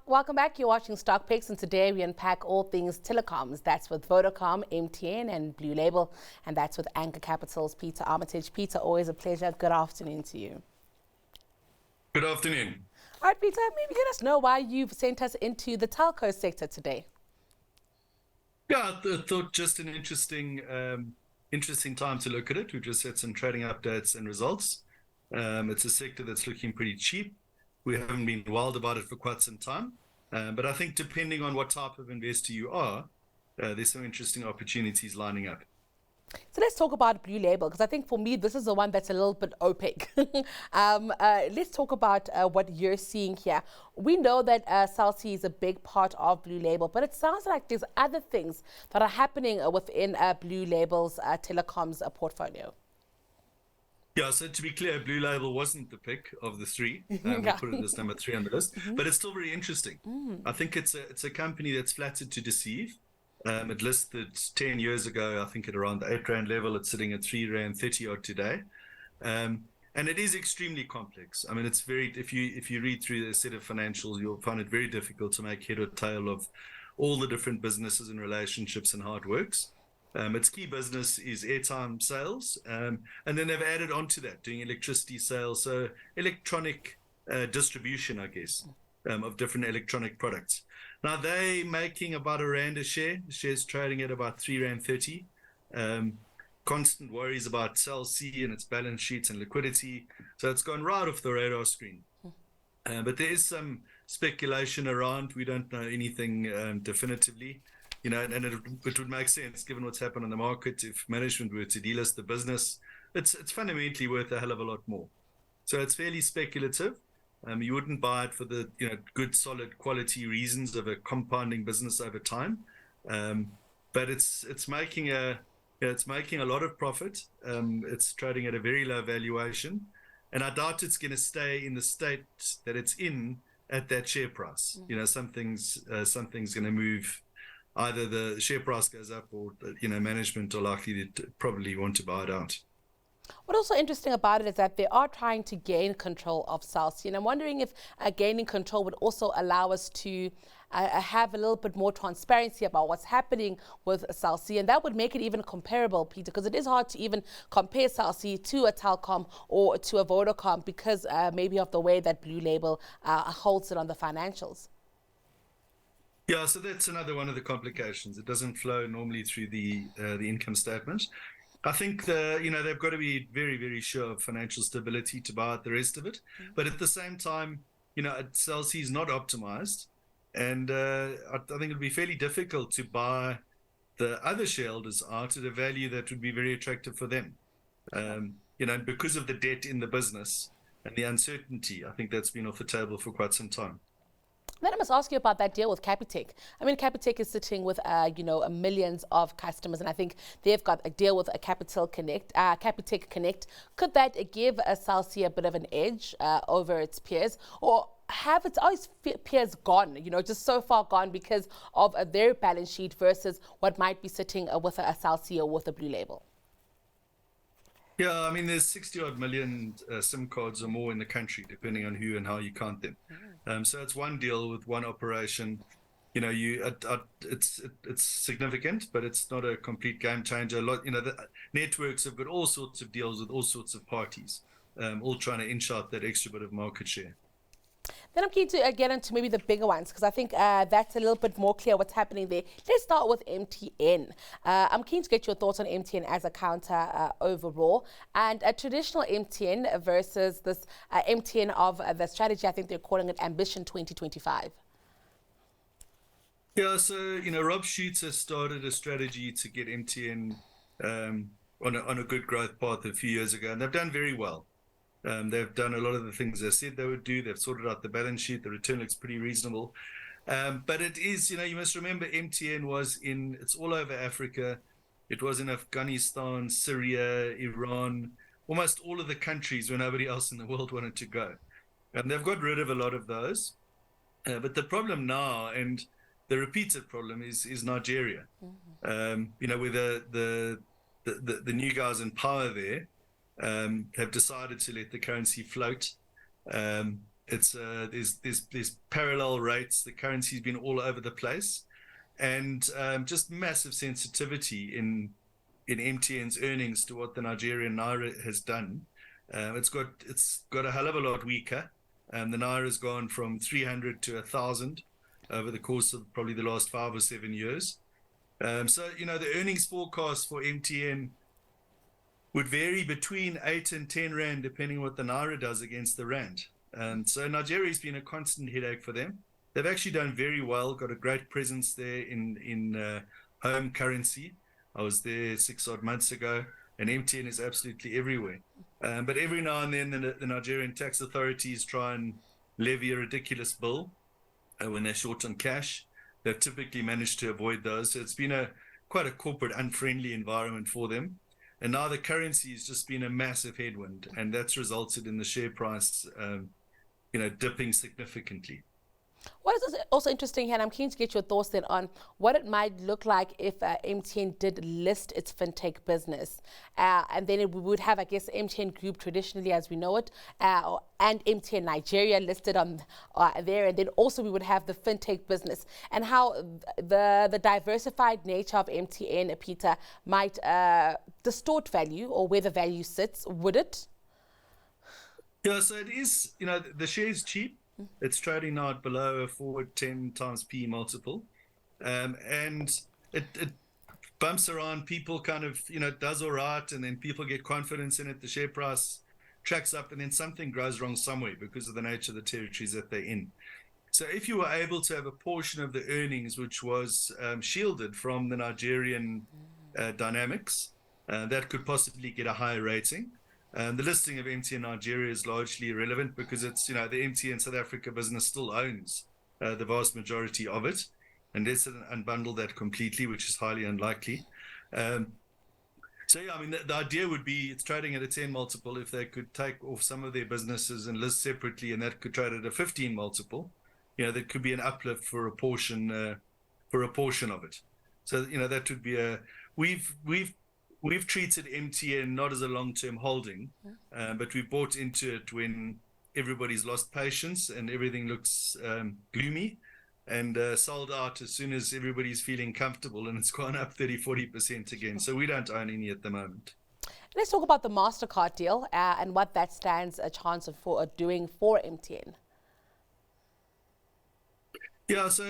Welcome back. You're watching Stock Picks, and today we unpack all things telecoms. That's with Vodacom, MTN and Blue Label, and that's with Anchor Capital's Peter Armitage. Peter, always a pleasure. Good afternoon to you. Good afternoon. All right, Peter, maybe let us know why you've sent us into the telco sector today. Yeah, I thought just an interesting time to look at it. We've just had some trading updates and results. It's a sector that's looking pretty cheap. We haven't been wild about it for quite some time. But I think depending on what type of investor you are, there's some interesting opportunities lining up. So let's talk about Blue Label, because I think for me, this is the one that's a little bit opaque. Let's talk about what you're seeing here. We know that Cell C is a big part of Blue Label, but it sounds like there's other things that are happening within Blue Label's telecoms portfolio. Yeah, so to be clear, Blue Label wasn't the pick of the three. We put it as number 3 on the list, but it's still very interesting. I think it's a company that's flattered to deceive. It listed 10 years ago, I think at around the R8 level. It's sitting at R3.30 odd today. And it is extremely complex. I mean, it's very, if you read through the set of financials, you'll find it very difficult to make head or tail of all the different businesses and relationships and how it works. Its key business is airtime sales, and then they've added on to that, doing electricity sales, so electronic distribution, I guess, of different electronic products. Now, they're making about R1 a share. The share's trading at about R3.30. Constant worries about Cell C and its balance sheets and liquidity, so it's gone right off the radar screen. But there is some speculation around. We don't know anything definitively. You know, and it would make sense given what's happened in the market. If management were to delist the business, it's fundamentally worth a hell of a lot more. So it's fairly speculative. You wouldn't buy it for the good, solid, quality reasons of a compounding business over time. But it's making a lot of profit. It's trading at a very low valuation, and I doubt it's going to stay in the state that it's in at that share price. You know, something's going to move. Either the share price goes up, or management are likely to probably want to buy it out. What's also interesting about it is that they are trying to gain control of Cell C, and I'm wondering if gaining control would also allow us to have a little bit more transparency about what's happening with Cell C, and that would make it even comparable, Peter, because it is hard to even compare Cell C to a Telkom or to a Vodacom because maybe of the way that Blue Label holds it on the financials. Yeah, so that's another one of the complications. It doesn't flow normally through the income statement. I think they've got to be very, very sure of financial stability to buy out the rest of it. But at the same time, Cell C is not optimized, and I think it'll be fairly difficult to buy the other shareholders out at a value that would be very attractive for them. Because of the debt in the business and the uncertainty, I think that's been off the table for quite some time. Then I must ask you about that deal with Capitec. I mean, Capitec is sitting with, millions of customers, and I think they've got a deal with a Capitec Connect. Could that give Cell C a bit of an edge over its peers, or have its peers gone, just so far gone because of their balance sheet versus what might be sitting with a Cell C or with a Blue Label? Yeah, I mean, there's 60-odd million SIM cards or more in the country, depending on who and how you count them. So it's one deal with one operation. It's significant, but it's not a complete game changer. The networks have got all sorts of deals with all sorts of parties, all trying to inch out that extra bit of market share. Then I'm keen to get into maybe the bigger ones, because I think that's a little bit more clear what's happening there. Let's start with MTN. I'm keen to get your thoughts on MTN as a counter overall, and a traditional MTN versus this MTN of the strategy. I think they're calling it Ambition 2025. Yeah, so Rob Shooter started a strategy to get MTN on a good growth path a few years ago, and they've done very well. They've done a lot of the things they said they would do. They've sorted out the balance sheet. The return looks pretty reasonable. But it is, you must remember MTN it's all over Africa. It was in Afghanistan, Syria, Iran, almost all of the countries where nobody else in the world wanted to go. And they've got rid of a lot of those. But the problem now, and the repeated problem, is Nigeria. Where the new guys in power there have decided to let the currency float. It's there's parallel rates. The currency's been all over the place, and just massive sensitivity in MTN's earnings to what the Nigerian naira has done. It's got a hell of a lot weaker. The naira has gone from 300 to 1,000 over the course of probably the last 5 or 7 years. So the earnings forecast for MTN would vary between 8 and 10 rand, depending on what the naira does against the rand. So Nigeria's been a constant headache for them. They've actually done very well, got a great presence there in home currency. I was there 6 odd months ago, and MTN is absolutely everywhere. But every now and then, the Nigerian tax authorities try and levy a ridiculous bill when they're short on cash. They've typically managed to avoid those. So it's been quite a corporate unfriendly environment for them. And now the currency has just been a massive headwind, and that's resulted in the share price, dipping significantly. What is also interesting, and I'm keen to get your thoughts then on what it might look like if MTN did list its fintech business. And then we would have, I guess, MTN Group traditionally as we know it, and MTN Nigeria listed on there. And then also we would have the fintech business, and how the diversified nature of MTN, Peter, might distort value, or where the value sits. Would it? Yeah, so it is, the share is cheap. It's trading now at below a forward 10 times P multiple. And it bumps around, people kind of, does all right, and then people get confidence in it, the share price tracks up, and then something goes wrong somewhere because of the nature of the territories that they're in. So if you were able to have a portion of the earnings which was shielded from the Nigerian dynamics, that could possibly get a higher rating. The listing of MTN Nigeria is largely irrelevant because it's, the MTN South Africa business still owns the vast majority of it, unless it unbundle that completely, which is highly unlikely. So yeah, I mean, the idea would be it's trading at a 10 multiple. If they could take off some of their businesses and list separately, and that could trade at a 15 multiple, there could be an uplift for a portion of it. So that would be We've treated MTN not as a long-term holding, but we bought into it when everybody's lost patience and everything looks gloomy, and sold out as soon as everybody's feeling comfortable, and it's gone up 30-40% again. So we don't own any at the moment. Let's talk about the MasterCard deal and what that stands a chance of doing for MTN. Yeah, so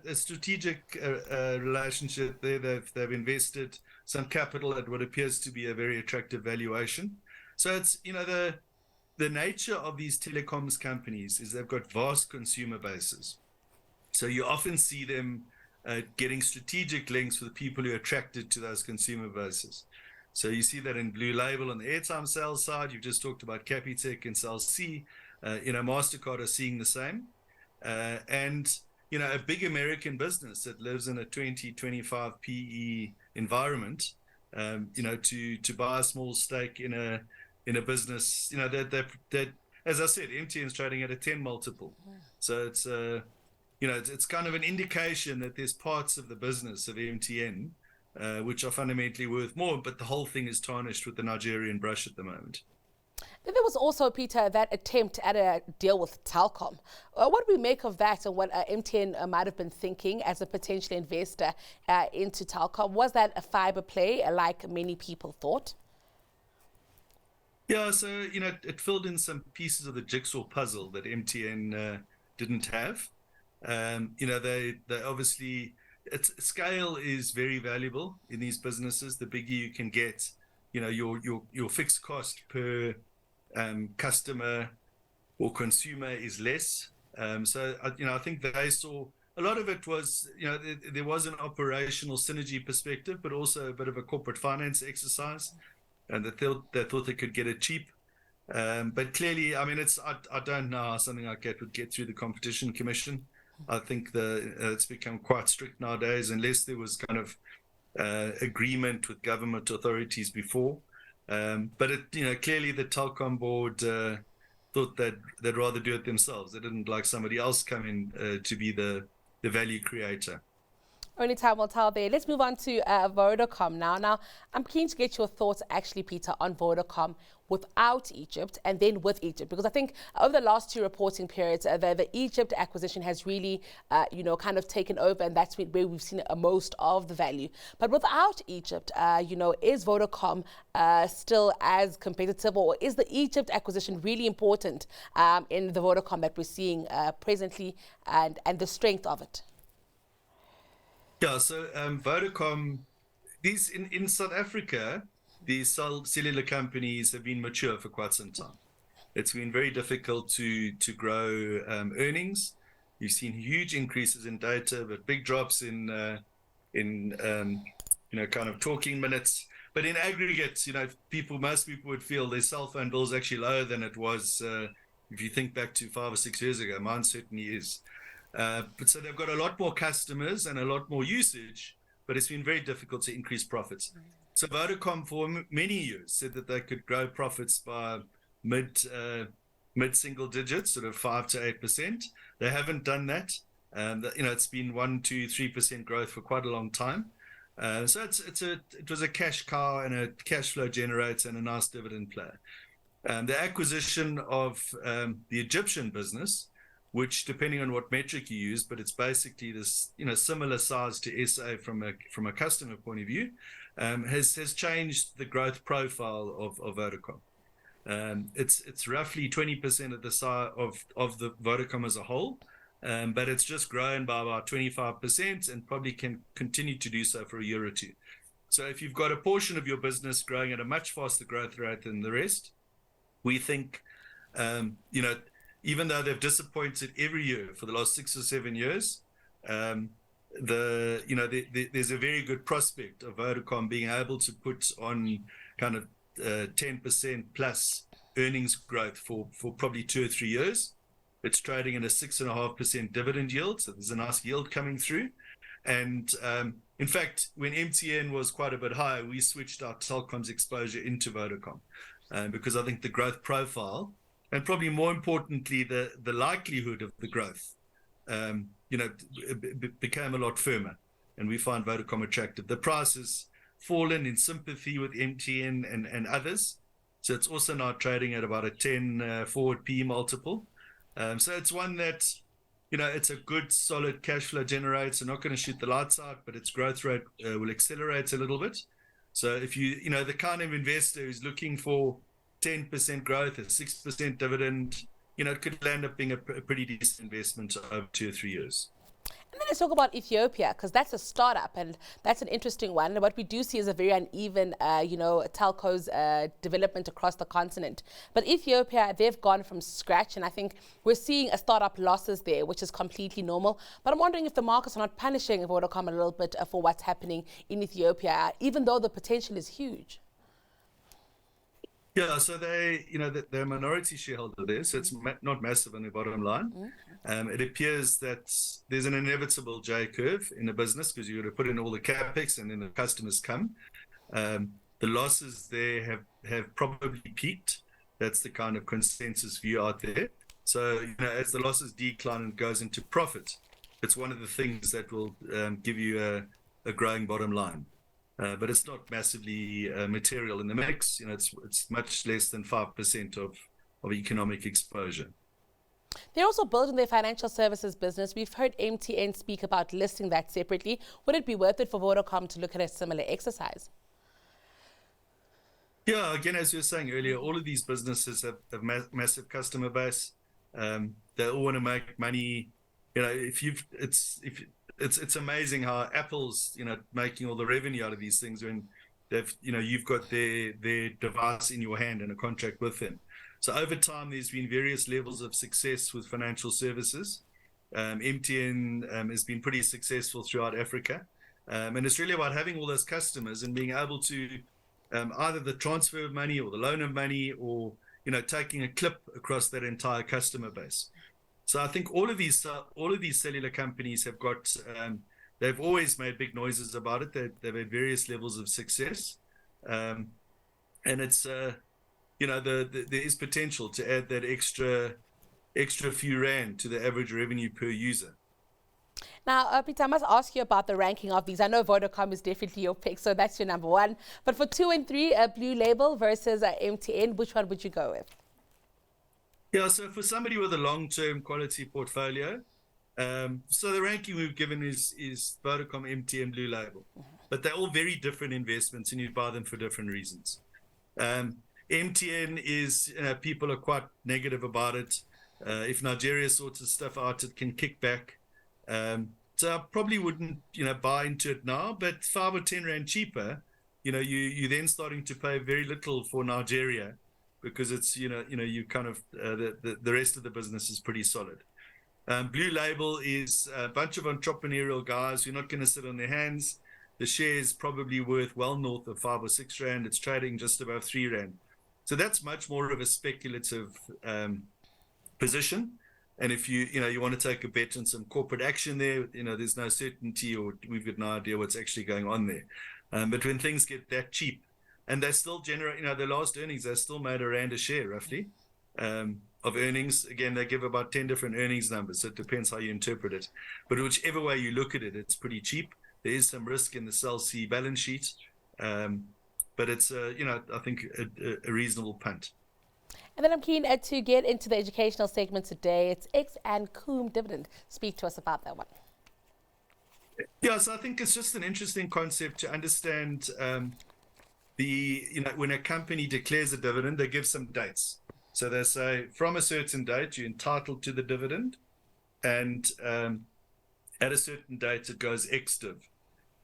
a strategic relationship there. They've invested some capital at what appears to be a very attractive valuation. So it's the nature of these telecoms companies is they've got vast consumer bases. So you often see them getting strategic links with people who are attracted to those consumer bases. So you see that in Blue Label on the airtime sales side. You've just talked about Capitec and Cell C. MasterCard are seeing the same, and a big American business that lives in a 20-25 PE environment, to buy a small stake in a business, that as I said, MTN's trading at a 10 multiple. So it's it's kind of an indication that there's parts of the business of MTN which are fundamentally worth more, but the whole thing is tarnished with the Nigerian brush at the moment. Then there was also, Peter, that attempt at a deal with Telkom. What do we make of that, and what MTN might have been thinking as a potential investor into Telkom? Was that a fiber play, like many people thought? Yeah, so, it filled in some pieces of the jigsaw puzzle that MTN didn't have. They obviously, scale is very valuable in these businesses. The bigger you can get, your fixed cost per customer or consumer is less. So I think I saw a lot of it was, there was an operational synergy perspective, but also a bit of a corporate finance exercise, and they thought they could get it cheap. But clearly, I mean, I don't know how something like that would get through the Competition Commission. I think it's become quite strict nowadays, unless there was kind of agreement with government authorities before. But clearly the Telkom board thought that they'd rather do it themselves. They didn't like somebody else come in to be the value creator. Only time will tell there. Let's move on to Vodacom now. Now, I'm keen to get your thoughts, actually, Peter, on Vodacom without Egypt and then with Egypt, because I think over the last two reporting periods, the Egypt acquisition has really, kind of taken over, and that's where we've seen most of the value. But without Egypt, is Vodacom still as competitive, or is the Egypt acquisition really important in the Vodacom that we're seeing presently and the strength of it? Yeah, so Vodacom, these in South Africa, these cellular companies have been mature for quite some time. It's been very difficult to grow earnings. You've seen huge increases in data, but big drops in kind of talking minutes. But in aggregate, most people would feel their cell phone bill is actually lower than it was if you think back to 5 or 6 years ago. Mine certainly is. But so they've got a lot more customers and a lot more usage, but it's been very difficult to increase profits. So Vodacom for many years said that they could grow profits by mid-single digits, sort of 5 to 8%. They haven't done that. It's been 1, 2, 3% growth for quite a long time. So it was a cash cow and a cash flow generator and a nice dividend player. The acquisition of the Egyptian business, which, depending on what metric you use, but it's basically this, similar size to SA from a customer point of view, has changed the growth profile of Vodacom. It's roughly 20% of the size of the Vodacom as a whole, but it's just grown by about 25% and probably can continue to do so for a year or two. So if you've got a portion of your business growing at a much faster growth rate than the rest, we think, even though they've disappointed every year for the last 6 or 7 years, there's a very good prospect of Vodacom being able to put on kind of 10% plus earnings growth for probably 2 or 3 years. It's trading at a 6.5% dividend yield, so there's a nice yield coming through. And in fact, when MTN was quite a bit higher, we switched our telecoms exposure into Vodacom because I think the growth profile, and probably more importantly, the likelihood of the growth, became a lot firmer, and we find Vodacom attractive. The price has fallen in sympathy with MTN and others, so it's also now trading at about a 10 forward P multiple. So it's one that, it's a good, solid cash flow generator. Not going to shoot the lights out, but its growth rate will accelerate a little bit. So if the kind of investor who's looking for 10% growth, a 6% dividend, it could end up being a pretty decent investment over 2 or 3 years. And then let's talk about Ethiopia, because that's a startup, and that's an interesting one. What we do see is a very uneven, telcos development across the continent. But Ethiopia, they've gone from scratch, and I think we're seeing a startup losses there, which is completely normal. But I'm wondering if the markets are not punishing Vodacom a little bit for what's happening in Ethiopia, even though the potential is huge. Yeah, so they're a minority shareholder there, so it's not massive on the bottom line. It appears that there's an inevitable J curve in the business because you've got to put in all the capex and then the customers come. The losses there have probably peaked. That's the kind of consensus view out there. So, as the losses decline and goes into profit, it's one of the things that will give you a growing bottom line. But it's not massively material in the mix. It's much less than 5% of economic exposure. They're also building their financial services business. We've heard MTN speak about listing that separately. Would it be worth it for Vodacom to look at a similar exercise? Yeah, again, as you were saying earlier, all of these businesses have massive customer base. They all want to make money. It's amazing how Apple's making all the revenue out of these things when you've got their device in your hand and a contract with them. So over time, there's been various levels of success with financial services. MTN has been pretty successful throughout Africa, and it's really about having all those customers and being able to either the transfer of money or the loan of money or taking a clip across that entire customer base. So I think all of these cellular companies have got, they've always made big noises about it. They've had various levels of success. And it's, there is potential to add that extra few rand to the average revenue per user. Now, Peter, I must ask you about the ranking of these. I know Vodacom is definitely your pick, so that's your number one. But for 2 and 3, Blue Label versus MTN, which one would you go with? Yeah, so for somebody with a long-term quality portfolio, so the ranking we've given is Vodacom, MTN, Blue Label. But they're all very different investments, and you buy them for different reasons. MTN is, people are quite negative about it. If Nigeria sorts of stuff out, it can kick back. So I probably wouldn't, buy into it now, but 5 or 10 rand cheaper, you're then starting to pay very little for Nigeria, because it's, you kind of, the rest of the business is pretty solid. Blue Label is a bunch of entrepreneurial guys who are not going to sit on their hands. The share is probably worth well north of 5 or 6 rand. It's trading just above 3 rand. So that's much more of a speculative position. And if you want to take a bet on some corporate action there, there's no certainty, or we've got no idea what's actually going on there. But when things get that cheap, and they still generate, the last earnings, they still made R1 a share roughly of earnings. Again, they give about 10 different earnings numbers, so it depends how you interpret it. But whichever way you look at it, it's pretty cheap. There is some risk in the Cell C balance sheet, but it's, I think a reasonable punt. And then I'm keen to get into the educational segment today. It's X and Coom dividend. Speak to us about that one. Yeah, so I think it's just an interesting concept to understand when a company declares a dividend, they give some dates. So they say from a certain date, you're entitled to the dividend, and at a certain date, it goes ex-div.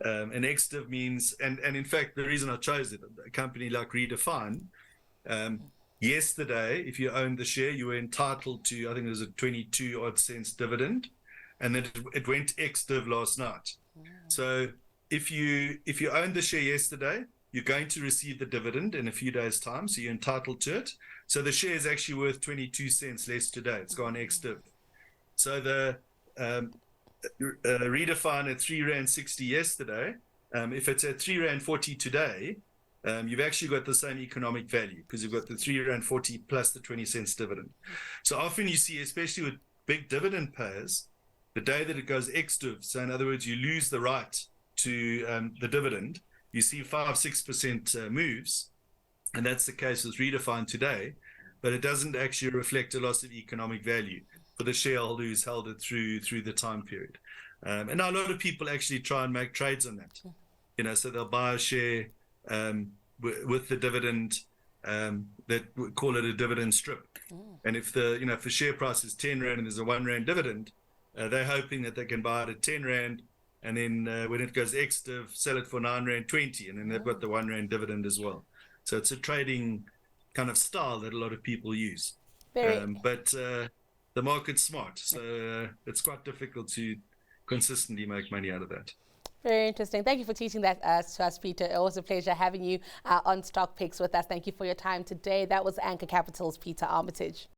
And ex-div means, and in fact, the reason I chose it, a company like Redefine, yesterday, if you owned the share, you were entitled to, I think it was a 22 odd cents dividend, and then it went ex-div last night. Wow. So if you owned the share yesterday, you're going to receive the dividend in a few days' time, so you're entitled to it. So the share is actually worth 22 cents less today. It's gone ex-div. So the Redefine at 3 rand 60 yesterday, if it's at 3 rand 40 today, you've actually got the same economic value, because you've got the 3 rand 40 plus the 20 cents dividend. So often you see, especially with big dividend payers, the day that it goes ex-div, so in other words, you lose the right to the dividend, you see 5-6% moves, and that's the case with Redefine today, but it doesn't actually reflect a loss of economic value for the shareholder who's held it through the time period. And now a lot of people actually try and make trades on that. So they'll buy a share with the dividend, that we call it a dividend strip. And if the share price is 10 rand and there's a 1 rand dividend, they're hoping that they can buy it at 10 rand, and then when it goes ex-div, sell it for 9 rand 20, and then they've got the 1 rand dividend as well. So it's a trading kind of style that a lot of people use. But the market's smart, so it's quite difficult to consistently make money out of that. Very interesting. Thank you for teaching that to us, Peter. It was a pleasure having you on Stock Picks with us. Thank you for your time today. That was Anchor Capital's Peter Armitage.